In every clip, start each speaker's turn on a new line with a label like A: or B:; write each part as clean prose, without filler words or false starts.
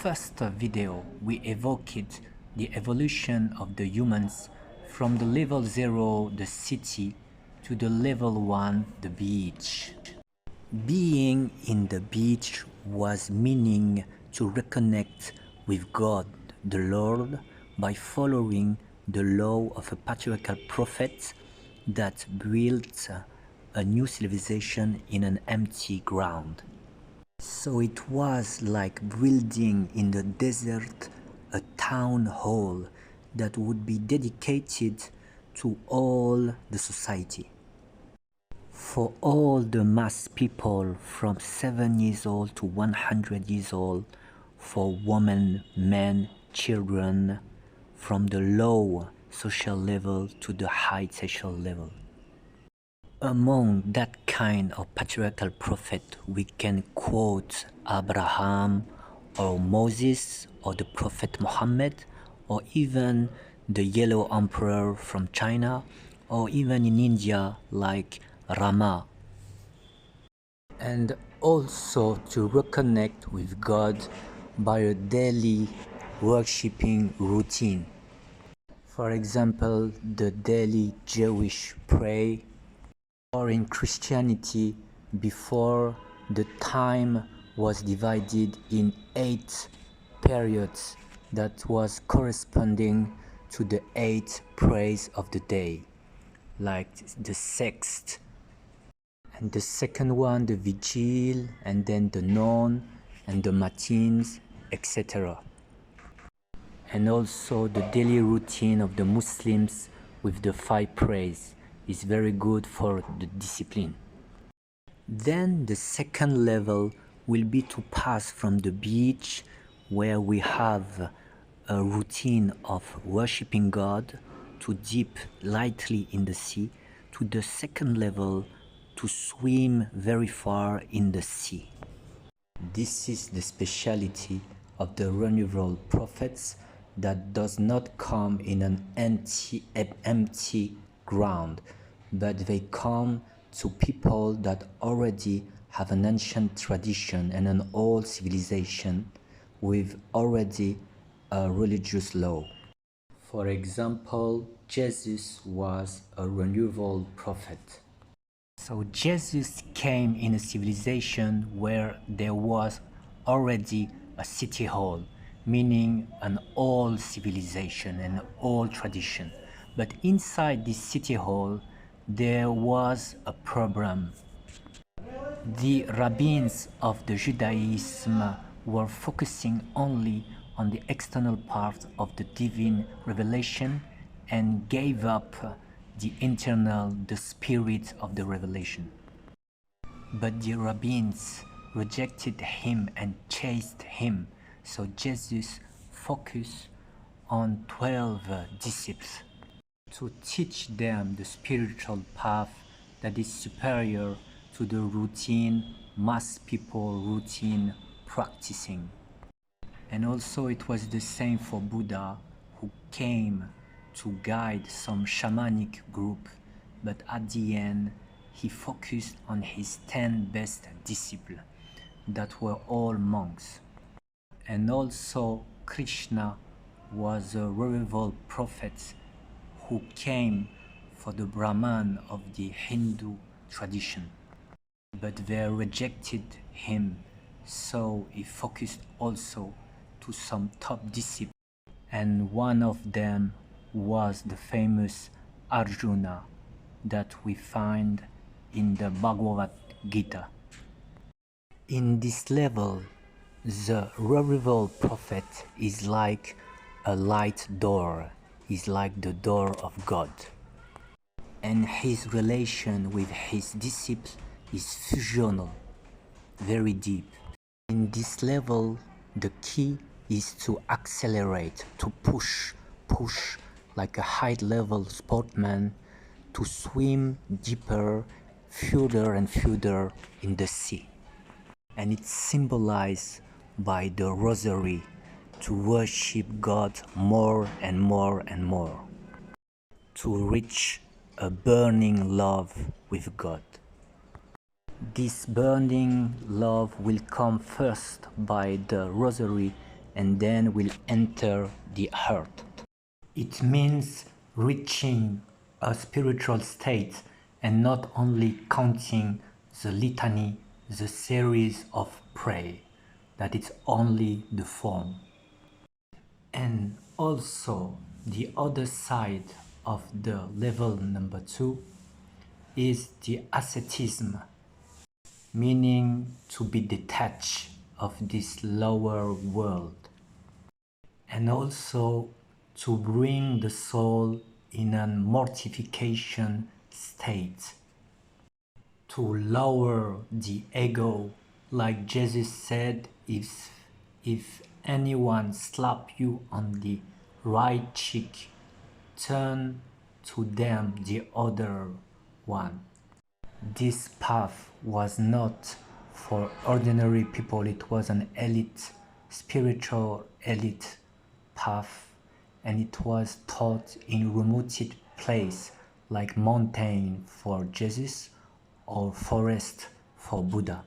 A: first video, we evoked the evolution of the humans from the level 0, the city, to the level 1, the beach. Being in the beach was meaning to reconnect with God, the Lord, by following the law of a patriarchal prophet that built a new civilization in an empty ground. So it was like building in the desert a town hall that would be dedicated to all the society. For all the mass people from 7 years old to 100 years old, for women, men, children, from the low social level to the high social level. Among that kind of patriarchal prophet, we can quote Abraham or Moses or the prophet Muhammad or even the Yellow Emperor from China or even in India like Rama. And also to reconnect with God by a daily worshipping routine. For example, the daily Jewish prayer, or in Christianity, before the time was divided in 8 periods that was corresponding to the 8 prayers of the day, like the sixth, and the second one, the vigil, and then the noon, and the matins, etc. And also the daily routine of the Muslims with the 5 prayers is very good for the discipline. Then the second level will be to pass from the beach, where we have a routine of worshipping God, to dip lightly in the sea, to the second level to swim very far in the sea. This is the speciality of the renewal prophets that does not come in an empty ground, but they come to people that already have an ancient tradition and an old civilization with already a religious law. For example, Jesus was a renewal prophet. So Jesus came in a civilization where there was already a city hall, meaning an old civilization and old tradition. But inside this city hall, there was a problem. The rabbins of the Judaism were focusing only on the external part of the divine revelation and gave up the internal, the spirit of the revelation. But the rabbins rejected him and chased him, so Jesus focused on 12 disciples to teach them the spiritual path that is superior to the routine, mass people routine practicing. And also it was the same for Buddha, who came to guide some shamanic group, but at the end he focused on his 10 best disciples that were all monks. And also Krishna was a revival prophet who came for the Brahman of the Hindu tradition, but they rejected him, so he focused also to some top disciples, and one of them was the famous Arjuna that we find in the Bhagavad Gita. In this level, the revival prophet is like a light door, is like the door of God. And his relation with his disciples is fusional, very deep. In this level, the key is to accelerate, to push like a high-level sportsman, to swim deeper, further and further in the sea. And it's symbolized by the rosary, to worship God more and more and more, to reach a burning love with God. This burning love will come first by the rosary and then will enter the heart. It means reaching a spiritual state and not only counting the litany, the series of prayer, that it's only the form. And also the other side of the level number 2 is the asceticism, meaning to be detached of this lower world, and also to bring the soul in a mortification state, to lower the ego, like Jesus said, if anyone slap you on the right cheek, turn to them the other one. This path was not for ordinary people, it was an elite, spiritual elite path, and it was taught in remote place like mountain for Jesus or forest for Buddha.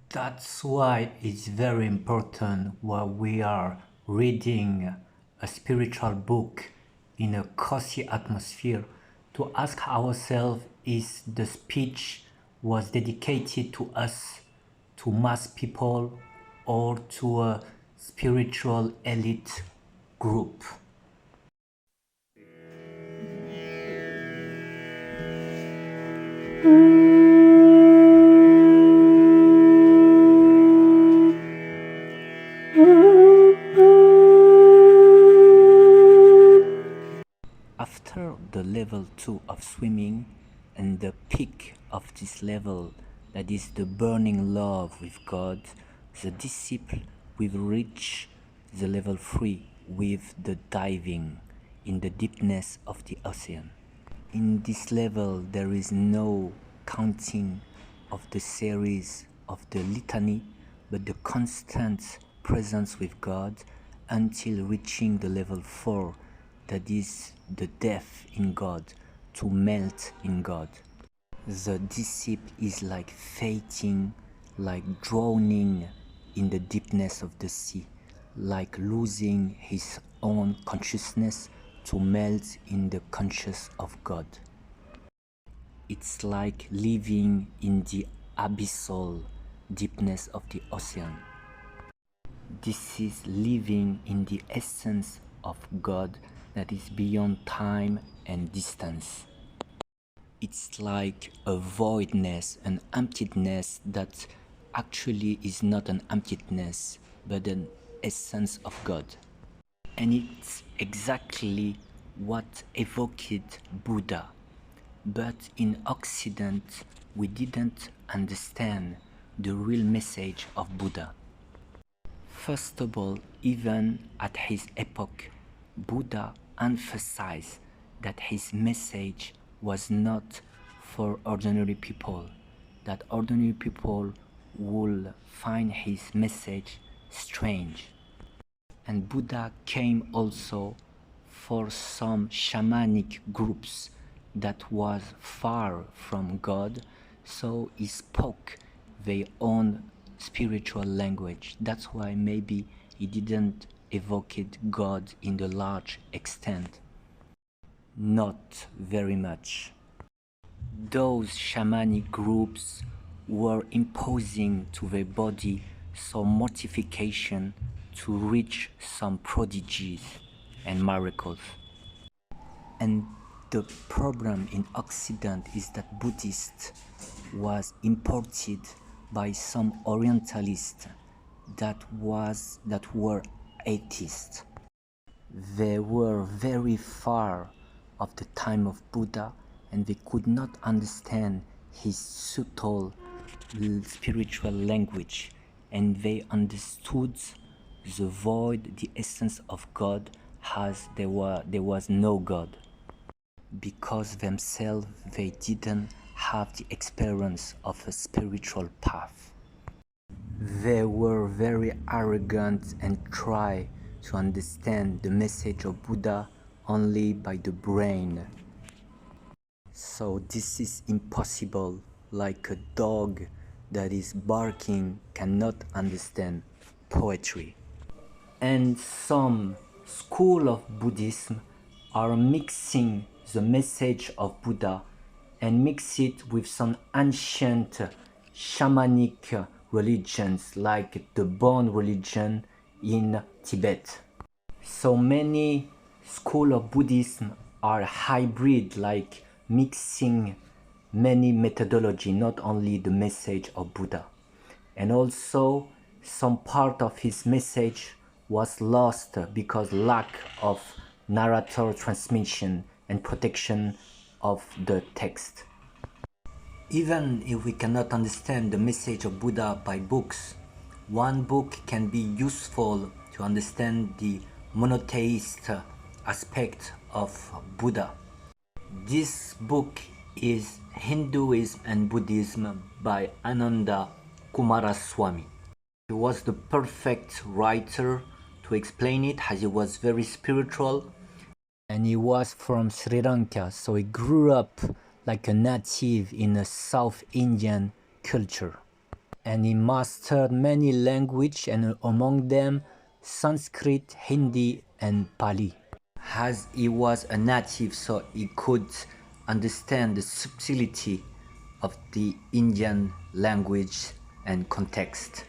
A: That's why it's very important while we are reading a spiritual book in a cozy atmosphere to ask ourselves, is the speech was dedicated to us, to mass people, or to a spiritual elite group? After the level 2 of swimming and the peak of this level, that is the burning love with God, the disciple will reach the level 3 with the diving in the deepness of the ocean. In this level there is no counting of the series of the litany, but the constant presence with God until reaching the level 4, that is the depth in God, to melt in God. The disciple is like fainting, like drowning in the deepness of the sea, like losing his own consciousness to melt in the conscious of God. It's like living in the abyssal deepness of the ocean. This is living in the essence of God that is beyond time and distance. It's like a voidness, an emptiness that actually is not an emptiness, but an essence of God. And it's exactly what evoked Buddha. But in Occident, we didn't understand the real message of Buddha. First of all, even at his epoch, Buddha emphasized that his message was not for ordinary people, that ordinary people would find his message strange. And Buddha came also for some shamanic groups that was far from God, so he spoke their own spiritual language. That's why maybe he didn't evoke God in the large extent. Not very much. Those shamanic groups were imposing to their body some mortification to reach some prodigies and miracles. And the problem in Occident is that Buddhist was imported by some Orientalists that were atheists. They were very far of the time of Buddha, and they could not understand his subtle spiritual language, and they understood the void, the essence of God, as there was no God, because themselves they didn't have the experience of a spiritual path. They were very arrogant and tried to understand the message of Buddha only by the brain. So this is impossible, like a dog that is barking cannot understand poetry. And some school of Buddhism are mixing the message of Buddha and mix it with some ancient shamanic religions like the Bon religion in Tibet. So many schools of Buddhism are hybrid, like mixing many methodology, not only the message of Buddha. And also some part of his message was lost because lack of narrator transmission and protection of the text. Even if we cannot understand the message of Buddha by books, one book can be useful to understand the monotheist aspect of Buddha. This book is Hinduism and Buddhism by Ananda Kumaraswamy. He was the perfect writer to explain it, as he was very spiritual, and he was from Sri Lanka, so he grew up like a native in a South Indian culture. And he mastered many languages, and among them Sanskrit, Hindi and Pali. As he was a native, so he could understand the subtlety of the Indian language and context.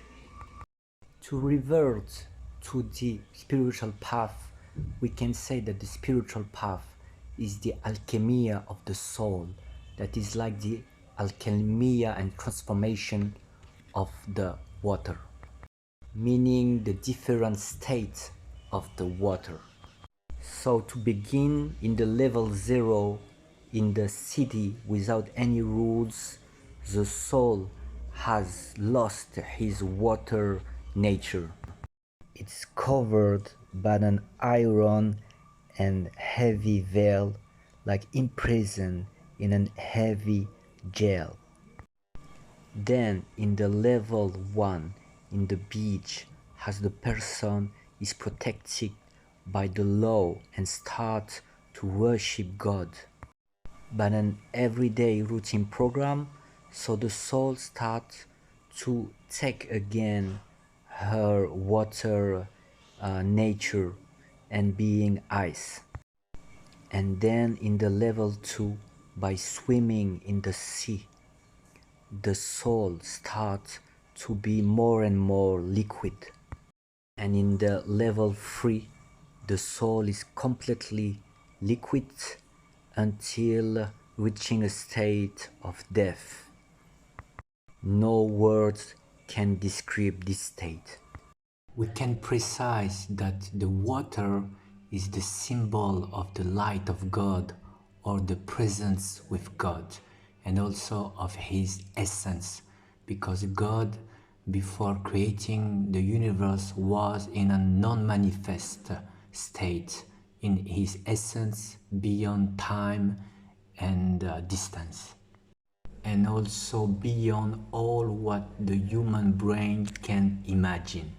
A: To revert to the spiritual path, we can say that the spiritual path is the alchemia of the soul, that is like the alchemia and transformation of the water, meaning the different states of the water. So to begin in the level 0 in the city without any rules, the soul has lost his water nature. It's covered by an iron and heavy veil, like imprisoned in a heavy jail. Then in the level 1 in the beach, as the person is protected by the law and start to worship God by an everyday routine program, so the soul starts to take again her water nature and being ice. And then in the level 2, by swimming in the sea, the soul starts to be more and more liquid. And in the level 3, the soul is completely liquid until reaching a state of death. No words can describe this state. We can precise that the water is the symbol of the light of God, or the presence with God, and also of his essence, because God, before creating the universe, was in a non-manifest state, in his essence, beyond time and distance, and also beyond all what the human brain can imagine.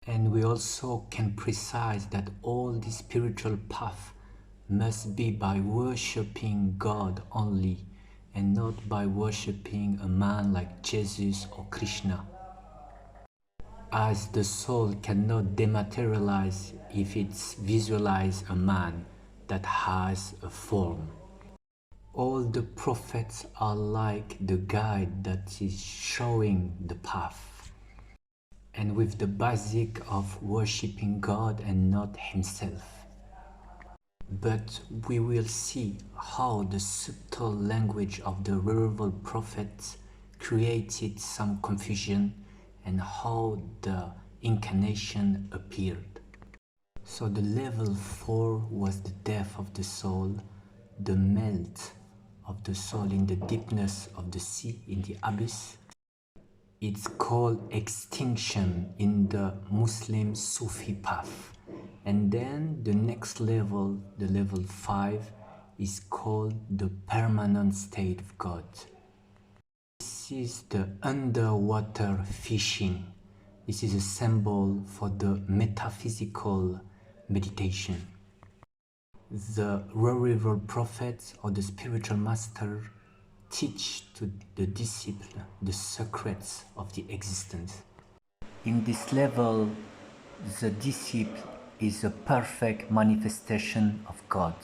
A: And we also can precise that all the spiritual path must be by worshipping God only, and not by worshipping a man like Jesus or Krishna, as the soul cannot dematerialize if it's visualize a man that has a form. All the prophets are like the guide that is showing the path, and with the basic of worshipping God and not himself. But we will see how the subtle language of the verbal prophets created some confusion, and how the incarnation appeared. So the level 4 was the death of the soul, the melt of the soul in the deepness of the sea, in the abyss. It's called extinction in the Muslim Sufi path. And then the next level, the level 5, is called the permanent state of God. This is the underwater fishing. This is a symbol for the metaphysical meditation. The river prophets or the spiritual master teach to the disciple the secrets of the existence. In this level, The disciple is a perfect manifestation of God.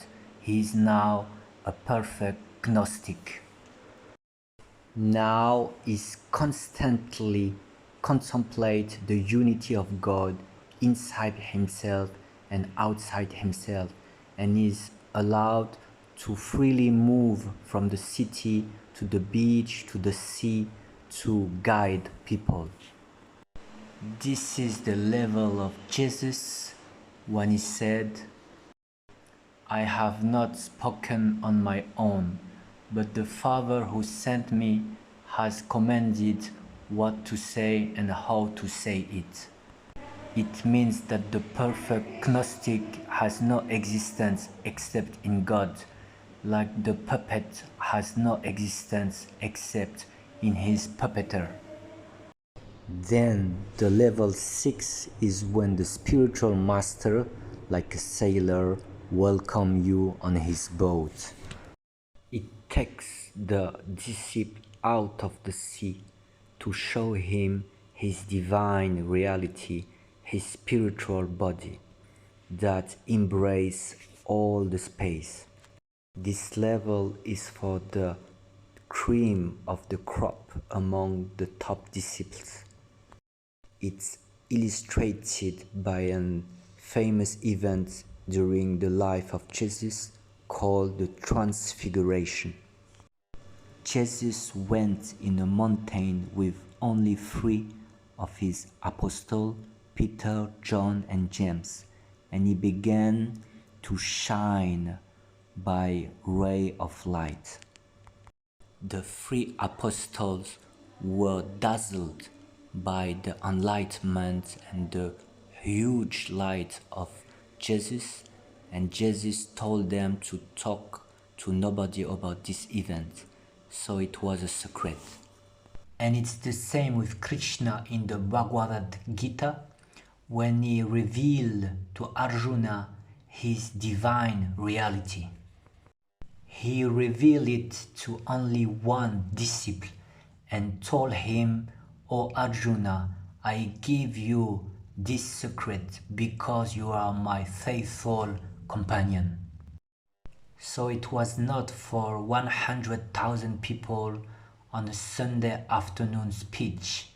A: He is now a perfect Gnostic. Now is constantly contemplate the unity of God inside himself and outside himself, and is allowed to freely move from the city to the beach to the sea to guide people. This is the level of Jesus when he said, I have not spoken on my own, but the Father who sent me has commanded what to say and how to say it. It means that the perfect Gnostic has no existence except in God, like the puppet has no existence except in his puppeteer. Then the level 6 is when the spiritual master, like a sailor, welcomes you on his boat. It takes the disciple out of the sea to show him his divine reality, his spiritual body that embraces all the space. This level is for the cream of the crop among the top disciples. It's illustrated by a famous event during the life of Jesus called the Transfiguration. Jesus went in a mountain with only 3 of his apostles, Peter, John, and James, and he began to shine by ray of light. The 3 apostles were dazzled by the enlightenment and the huge light of Jesus, and Jesus told them to talk to nobody about this event, so it was a secret. And it's the same with Krishna in the Bhagavad Gita, when he revealed to Arjuna his divine reality. He revealed it to only one disciple and told him, O Arjuna, I give you this secret because you are my faithful companion. So it was not for 100,000 people on a Sunday afternoon speech,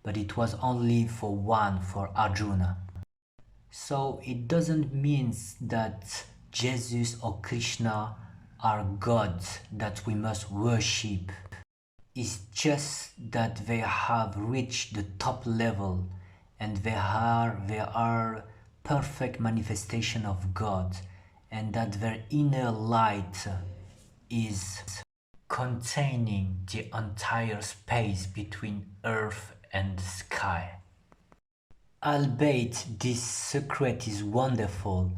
A: but it was only for Arjuna. So it doesn't mean that Jesus or Krishna are gods that we must worship. It's just that they have reached the top level and they are perfect manifestation of God, and that their inner light is containing the entire space between earth and sky. Albeit this secret is wonderful,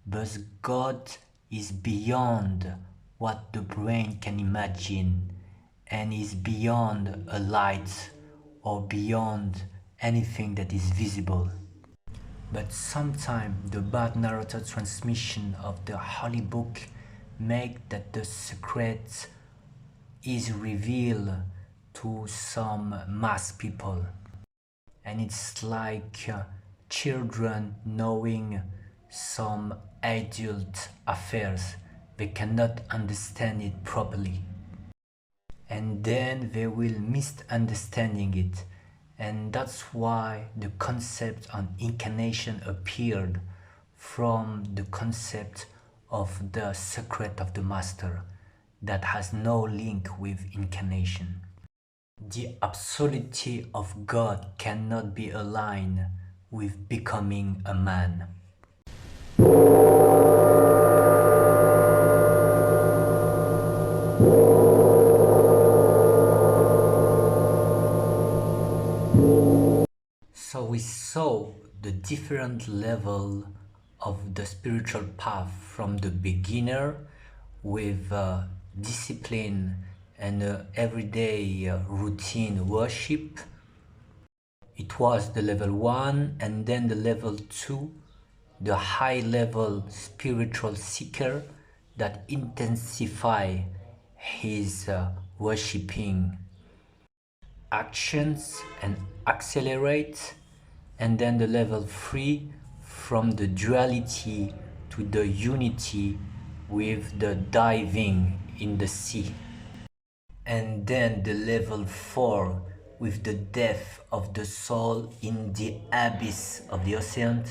A: but God is beyond what the brain can imagine, and is beyond a light or beyond anything that is visible. But sometimes the bad narrator transmission of the Holy Book make that the secret is revealed to some mass people. And it's like children knowing some adult affairs. They cannot understand it properly. And then they will misunderstanding it. And that's why the concept of incarnation appeared from the concept of the secret of the master that has no link with incarnation. The absoluty of God cannot be aligned with becoming a man. So we saw the different level of the spiritual path from the beginner with discipline and everyday routine worship. It was the level 1, and then the level 2, the high level spiritual seeker that intensify his worshipping actions and accelerate. And then the level 3, from the duality to the unity with the diving in the sea. And then the level 4, with the death of the soul in the abyss of the ocean.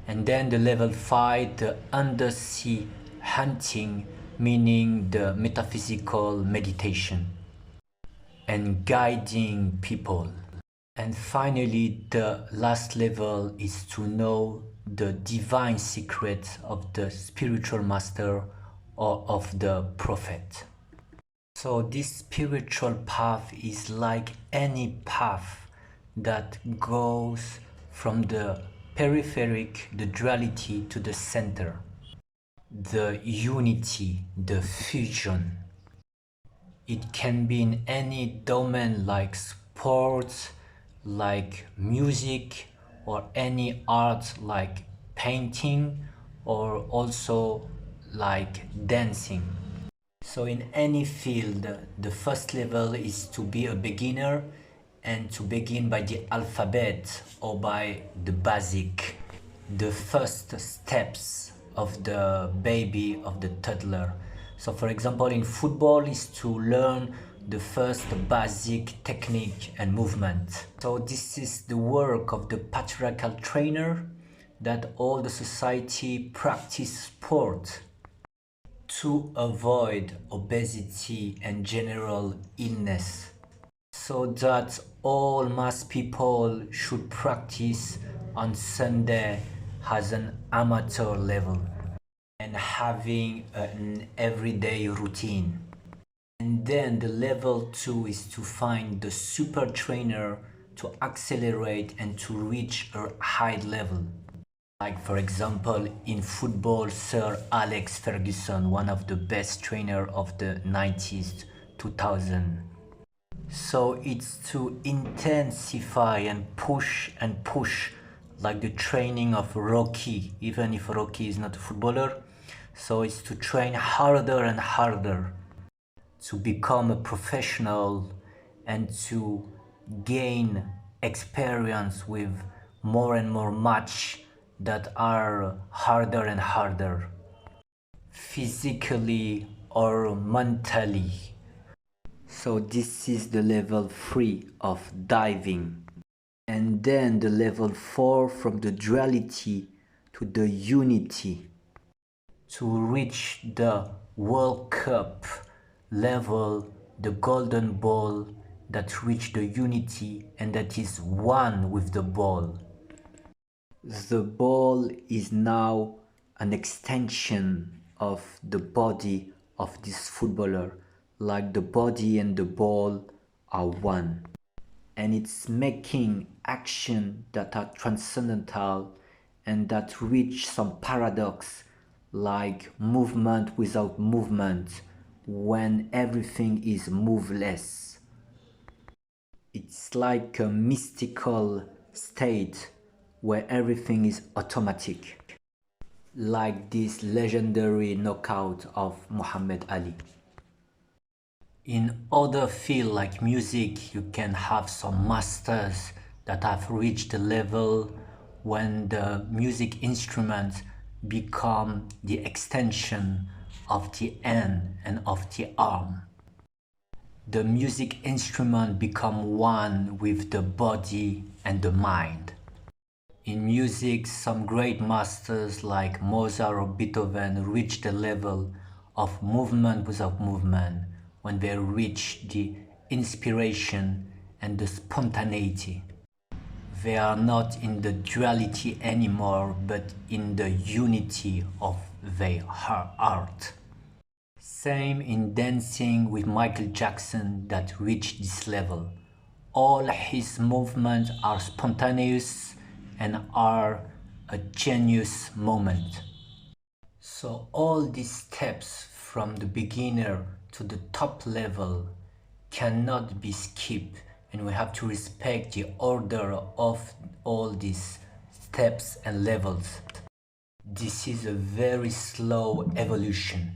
A: And then the level 5, the undersea hunting, meaning the metaphysical meditation and guiding people. And finally, the last level is to know the divine secret of the spiritual master or of the prophet. So this spiritual path is like any path that goes from the peripheric, the duality, to the center, the unity, the fusion. It can be in any domain like sports, like music, or any art like painting, or also like dancing. So in any field, the first level is to be a beginner and to begin by the alphabet or by the basic, the first steps of the baby, of the toddler. So for example, in football is to learn the first basic technique and movement. So this is the work of the patriarchal trainer, that all the society practice sport to avoid obesity and general illness, so that all mass people should practice on Sunday as an amateur level and having an everyday routine. And then the level 2 is to find the super trainer to accelerate and to reach a high level. Like for example, in football, Sir Alex Ferguson, one of the best trainers of the 90s, 2000. So it's to intensify and push, like the training of Rocky, even if Rocky is not a footballer. So it's to train harder and harder to become a professional and to gain experience with more and more match that are harder and harder, physically or mentally. So this is the level 3 of diving. And then the level 4, from the duality to the unity, to reach the World Cup level, the golden ball that reach the unity and that is one with the ball. The ball is now an extension of the body of this footballer, like the body and the ball are one. And it's making action that are transcendental and that reach some paradox, like movement without movement, when everything is moveless. It's like a mystical state where everything is automatic, like this legendary knockout of Muhammad Ali. In other fields like music, you can have some masters that have reached the level when the music instruments become the extension of the hand and of the arm. The music instrument become one with the body and the mind. In music, some great masters like Mozart or Beethoven reach the level of movement without movement, when they reach the inspiration and the spontaneity. They are not in the duality anymore, but in the unity of their art. Same in dancing with Michael Jackson that reached this level. All his movements are spontaneous and are a genius moment. So all these steps from the beginner to the top level cannot be skipped, and we have to respect the order of all these steps and levels. This is a very slow evolution.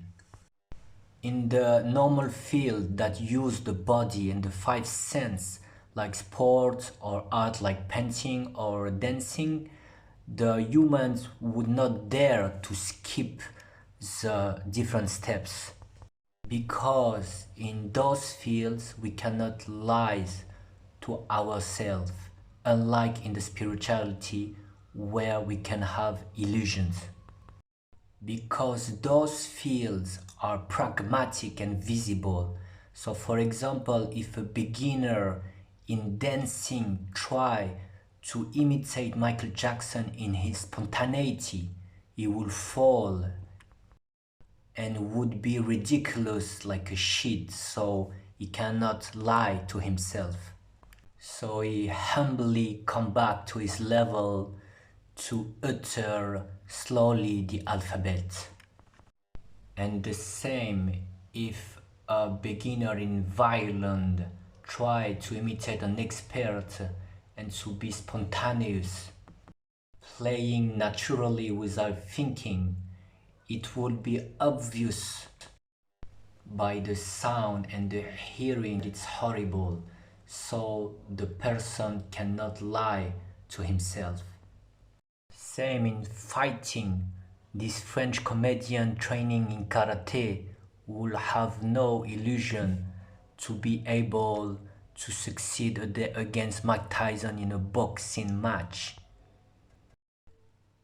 A: In the normal field that use the body and the five senses, like sports or art like painting or dancing, the humans would not dare to skip the different steps, because in those fields we cannot lie to ourselves, unlike in the spirituality where we can have illusions. Because those fields are pragmatic and visible. So for example, if a beginner in dancing try to imitate Michael Jackson in his spontaneity, he will fall and would be ridiculous like a shit, so he cannot lie to himself. So he humbly come back to his level to utter slowly the alphabet. And the same if a beginner in violin try to imitate an expert and to be spontaneous, playing naturally without thinking, it would be obvious by the sound and the hearing it's horrible, so the person cannot lie to himself. Same in fighting. This French comedian training in karate will have no illusion to be able to succeed against Mike Tyson in a boxing match.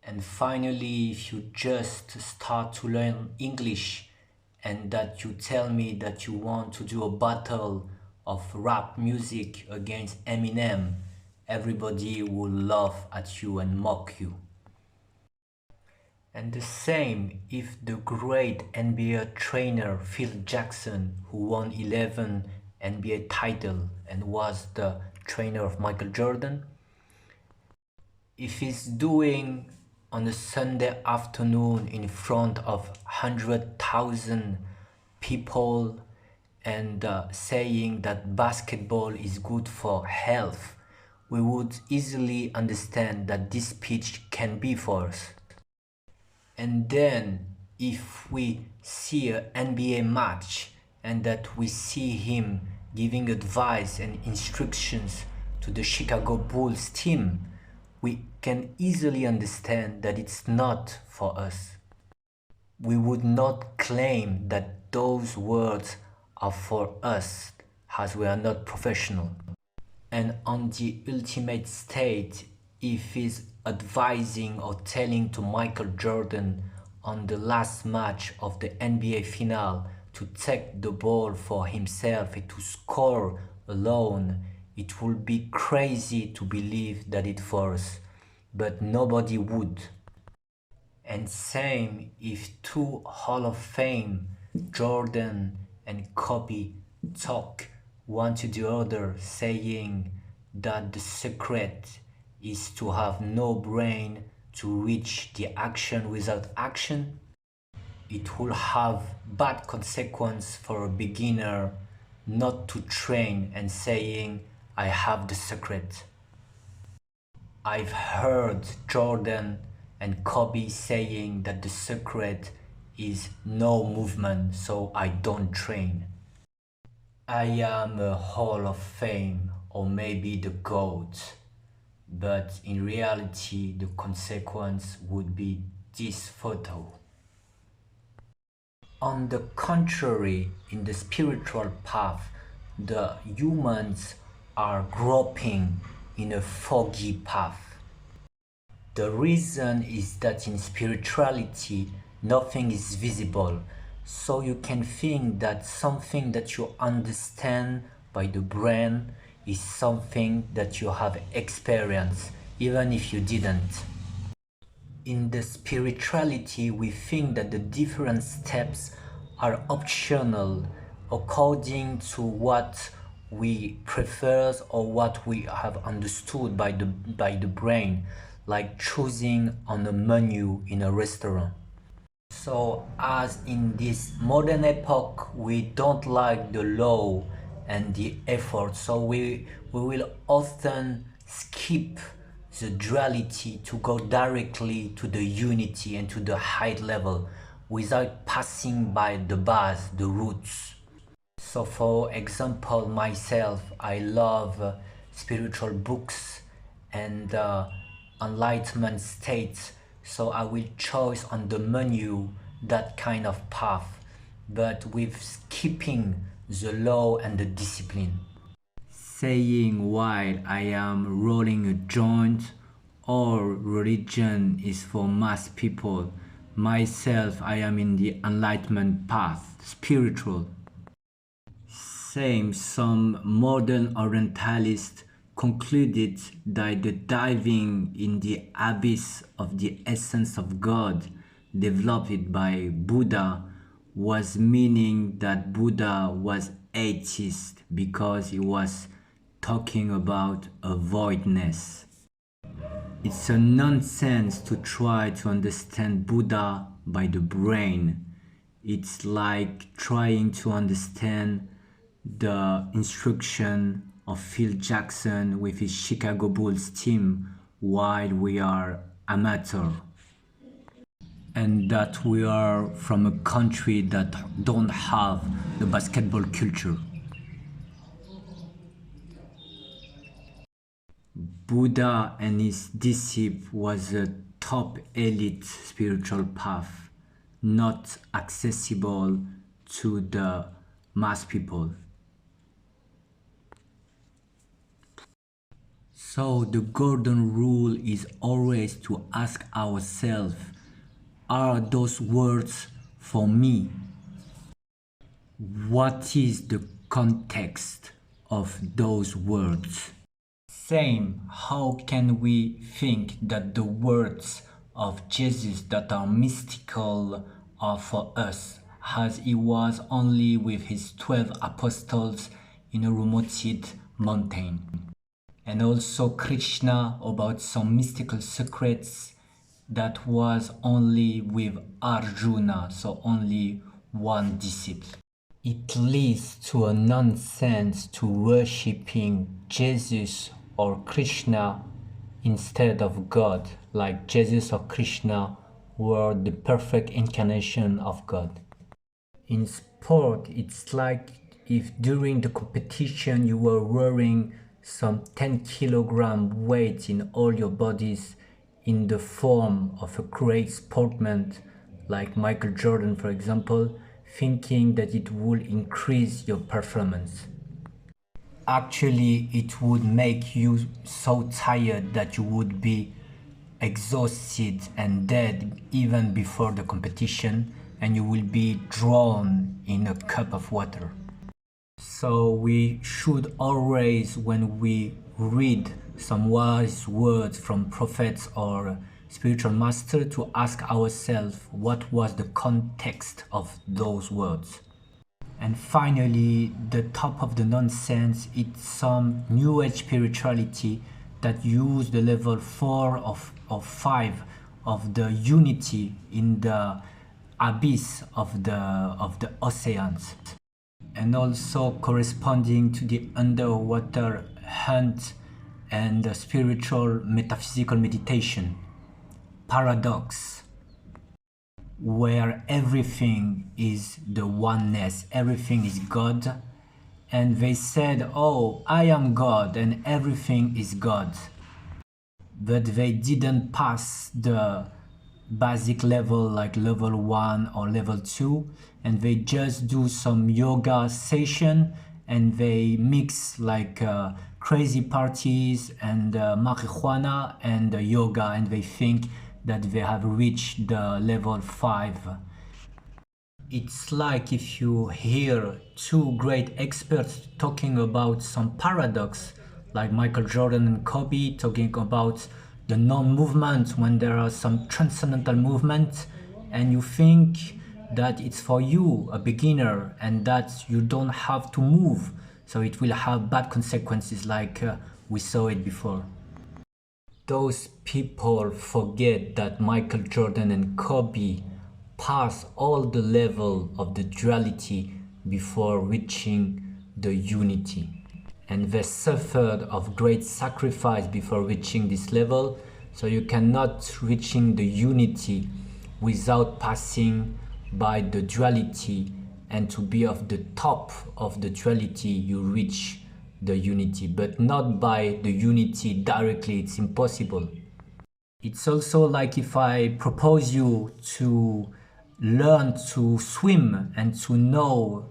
A: And finally, if you just start to learn English and that you tell me that you want to do a battle of rap music against Eminem, everybody will laugh at you and mock you. And the same if the great NBA trainer Phil Jackson, who won 11 NBA titles and was the trainer of Michael Jordan, if he's doing on a Sunday afternoon in front of 100,000 people and saying that basketball is good for health, we would easily understand that this speech can be for us. And then if we see an NBA match and that we see him giving advice and instructions to the Chicago Bulls team, we can easily understand that it's not for us. We would not claim that those words are for us, as we are not professional. And on the ultimate state, if he's advising or telling to Michael Jordan on the last match of the NBA final to take the ball for himself and to score alone, it would be crazy to believe that it was, but nobody would. And same if two Hall of Fame, Jordan and Kobe, talk one to the other saying that the secret is to have no brain to reach the action without action, it will have bad consequence for a beginner not to train and saying, I have the secret. I've heard Jordan and Kobe saying that the secret is no movement, so I don't train. I am a Hall of Fame or maybe the GOAT, but in reality the consequence would be this photo. On the contrary, in the spiritual path, the humans are groping in a foggy path. The reason is that in spirituality, nothing is visible, so you can think that something that you understand by the brain is something that you have experienced, even if you didn't. In the spirituality, we think that the different steps are optional according to what we prefer or what we have understood by the brain, like choosing on a menu in a restaurant. So as in this modern epoch, we don't like the law and the effort, so we will often skip the duality to go directly to the unity and to the high level without passing by the base, the roots. So for example, myself, I love spiritual books and enlightenment states, so I will choose on the menu that kind of path, but with skipping the law and the discipline. Saying while I am rolling a joint, all religion is for mass people. Myself, I am in the enlightenment path, spiritual. Same, some modern Orientalists concluded that the diving in the abyss of the essence of God developed by Buddha was meaning that Buddha was atheist because he was talking about a voidness. It's a nonsense to try to understand Buddha by the brain. It's like trying to understand the instruction of Phil Jackson with his Chicago Bulls team while we are amateur. And that we are from a country that don't have the basketball culture. Buddha and his disciple was a top elite spiritual path, not accessible to the mass people. So the golden rule is always to ask ourselves, are those words for me? What is the context of those words? Same, how can we think that the words of Jesus that are mystical are for us, as he was only with his 12 apostles in a remote mountain? And also Krishna about some mystical secrets that was only with Arjuna, so only one disciple. It leads to a nonsense to worshipping Jesus or Krishna instead of God, like Jesus or Krishna were the perfect incarnation of God. In sport, it's like if during the competition you were wearing some 10-kilogram weight in all your bodies in the form of a great sportsman like Michael Jordan, for example, thinking that it would increase your performance. Actually, it would make you so tired that you would be exhausted and dead even before the competition, and you will be drowned in a cup of water. So we should always, when we read some wise words from prophets or spiritual master, to ask ourselves what was the context of those words. And finally, the top of the nonsense, it's some new age spirituality that use the level 4 or 5 of the unity in the abyss of the oceans, and also corresponding to the underwater hunt and the spiritual metaphysical meditation paradox, where everything is the oneness, everything is God, and they said, oh, I am God and everything is God, but they didn't pass the basic level like level 1 or level 2, and they just do some yoga session and they mix like crazy parties and marijuana and yoga, and they think that they have reached the level 5. It's like if you hear two great experts talking about some paradox, like Michael Jordan and Kobe talking about the non-movement when there are some transcendental movement, and you think that it's for you, a beginner, and that you don't have to move, so it will have bad consequences like we saw it before. Those people forget that Michael Jordan and Kobe passed all the level of the duality before reaching the unity. And they suffered of great sacrifice before reaching this level, so you cannot reaching the unity without passing by the duality, and to be of the top of the duality you reach the unity, but not by the unity directly. It's impossible. It's also like if I propose you to learn to swim and to know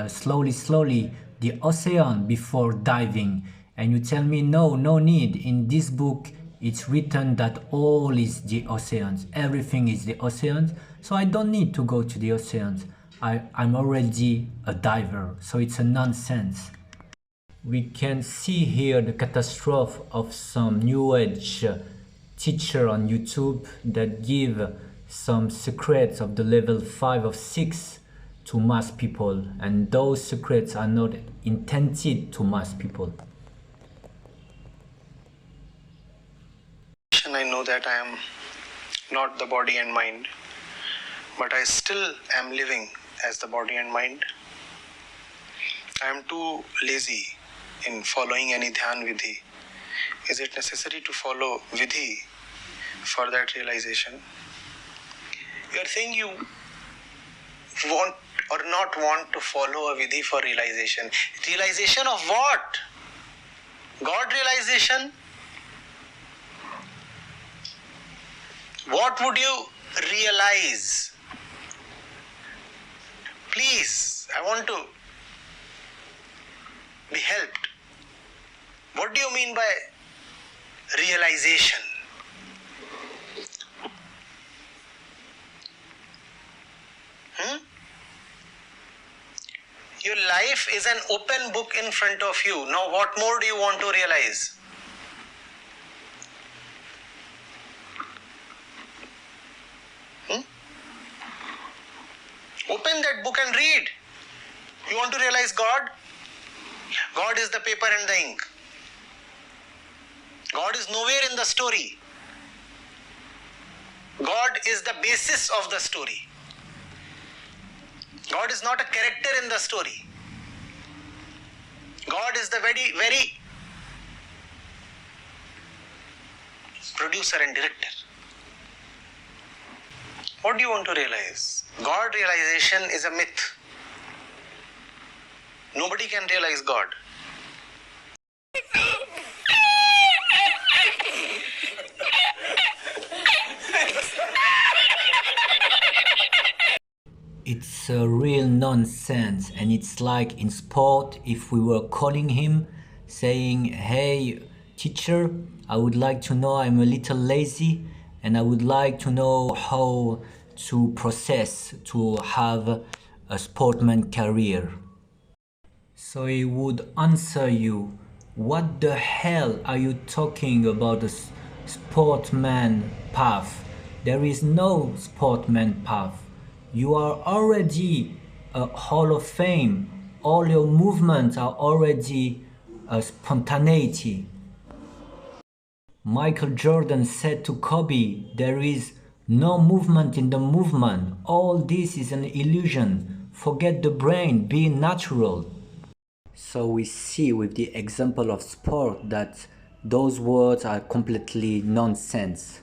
A: slowly the ocean before diving, and you tell me no need. In this book it's written that all is the oceans, everything is the oceans, so I don't need to go to the oceans. I'm already a diver, so it's a nonsense. We can see here the catastrophe of some new age teacher on YouTube that give some secrets of the level 5 of 6 to mass people, and those secrets are not intended to mass people.
B: I know that I am not the body and mind, but I still am living as the body and mind. I am too lazy in following any dhyan vidhi. Is it necessary to follow vidhi for that realization? You are saying you want or not want to follow a vidhi for realization. Realization of what? God realization? What would you realize? Please, I want to be helped. What do you mean by realization? Your life is an open book in front of you. Now, what more do you want to realize? Open that book and read. You want to realize God? God is the paper and the ink. God is nowhere in the story. God is the basis of the story. God is not a character in the story. God is the very producer and director. What do you want to realize? God realization is a myth. Nobody can realize God.
A: It's a real nonsense, and it's like in sport, if we were calling him saying, hey teacher, I would like to know, I'm a little lazy and I would like to know how to process to have a sportsman career. So he would answer you, what the hell are you talking about, a sportsman path? There is no sportsman path. You are already a Hall of Fame. All your movements are already a spontaneity. Michael Jordan said to Kobe, there is no movement in the movement. All this is an illusion. Forget the brain, be natural. So we see with the example of sport that those words are completely nonsense.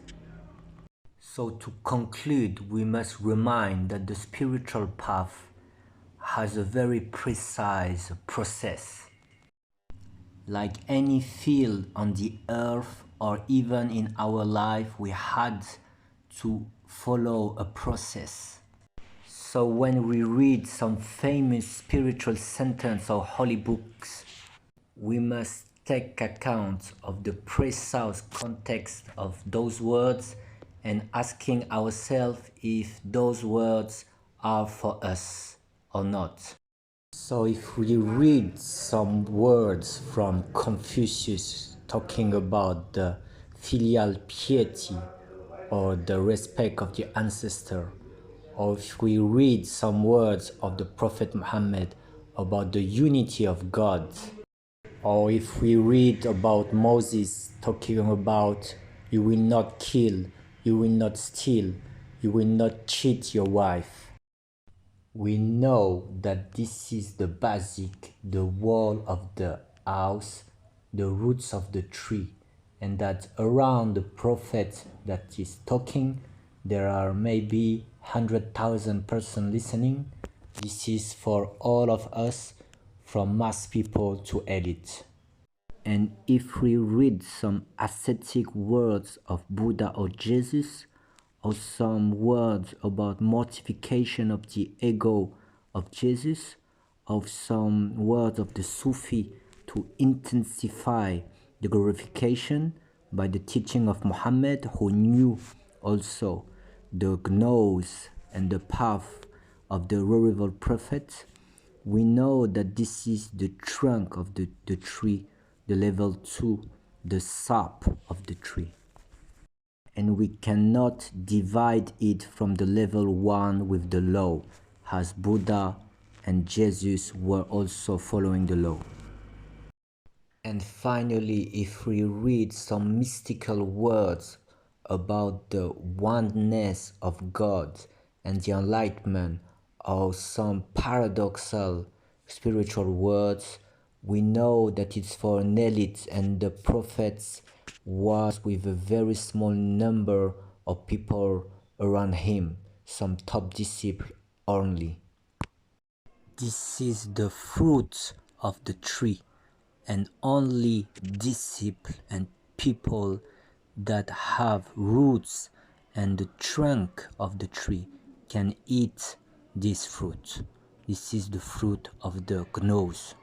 A: So to conclude, we must remind that the spiritual path has a very precise process. Like any field on the earth or even in our life, we had to follow a process. So when we read some famous spiritual sentence or holy books, we must take account of the precise context of those words and asking ourselves if those words are for us or not. So if we read some words from Confucius talking about the filial piety or the respect of the ancestor, or if we read some words of the Prophet Muhammad about the unity of God, or if we read about Moses talking about you will not kill, you will not steal, you will not cheat your wife, we know that this is the basic, the wall of the house, the roots of the tree, and that around the prophet that is talking, there are maybe 100,000 persons listening. This is for all of us, from mass people to elite. And if we read some ascetic words of Buddha or Jesus, or some words about mortification of the ego of Jesus, or some words of the Sufi to intensify the glorification by the teaching of Muhammad, who knew also the gnosis and the path of the revival prophet, we know that this is the trunk of the tree, the level 2, the sap of the tree. And we cannot divide it from the level 1 with the law, as Buddha and Jesus were also following the law. And finally, if we read some mystical words about the oneness of God and the enlightenment, or some paradoxal spiritual words, we know that it's for an elite, and the prophets was with a very small number of people around him, some top disciples only. This is the fruit of the tree, and only disciples and people that have roots and the trunk of the tree can eat this fruit. This is the fruit of the gnosis.